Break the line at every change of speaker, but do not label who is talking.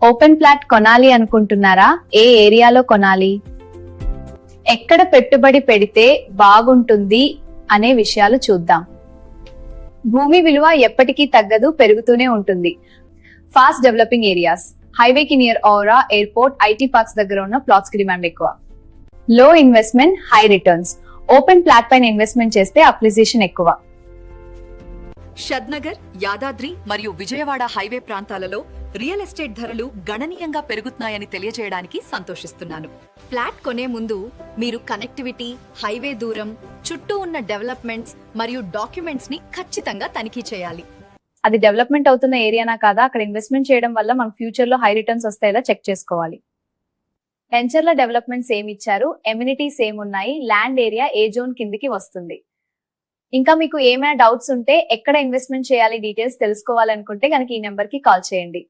Open plot కొనాలి అనుకుంటున్నారా? ఏ ఏరియాలో కొనాలి, ఎక్కడ పెట్టుబడి పెడితే బాగుంటుంది అనే విషయాలు చూద్దాం. భూమి విలువ ఎప్పటికీ తగ్గదు, పెరుగుతూనే ఉంటుంది. ఫాస్ట్ డెవలపింగ్ ఏరియాస్, హైవేకి నియర్ ఔరా, ఎయిర్పోర్ట్, ఐటీ పార్క్స్ దగ్గర ఉన్న ప్లాట్స్ కి డిమాండ్ ఎక్కువ. లో investment, high returns. Open plot పైన ఇన్వెస్ట్మెంట్ చేస్తే అప్రిసియేషన్ ఎక్కువ.
షద్నగర్, యాదాద్రి మరియు విజయవాడ హైవే ప్రాంతాలలో రియల్ ఎస్టేట్ ధరలు గణనీయంగా పెరుగుతున్నాయని తెలియజేయడానికి సంతోషిస్తున్నాను. ఫ్లాట్ కొనే ముందు మీరు కనెక్టివిటీ, హైవే దూరం, చుట్టూ ఉన్న డెవలప్మెంట్స్ మరియు డాక్యుమెంట్స్ ని ఖచ్చితంగా తనిఖీ చేయాలి.
అది డెవలప్మెంట్ అవుతున్న ఏరియానా కాదా, అక్కడ ఇన్వెస్ట్మెంట్ చేయడం వల్ల మన ఫ్యూచర్ లో హై రిటర్న్స్ వస్తాయో చెక్ చేసుకోవాలి. వెంచర్ల డెవలప్మెంట్స్ ఏమి ఇచ్చారు, ఎమ్యూనిటీస్ ఏమున్నాయి, ల్యాండ్ ఏరియా ఏ జోన్ కిందికి వస్తుంది. ఇంకా మీకు ఏమైనా డౌట్స్ ఉంటే, ఎక్కడ ఇన్వెస్ట్మెంట్ చేయాలి డీటెయిల్స్ తెలుసుకోవాలనుకుంటే కనుక ఈ నెంబర్ కి కాల్ చేయండి.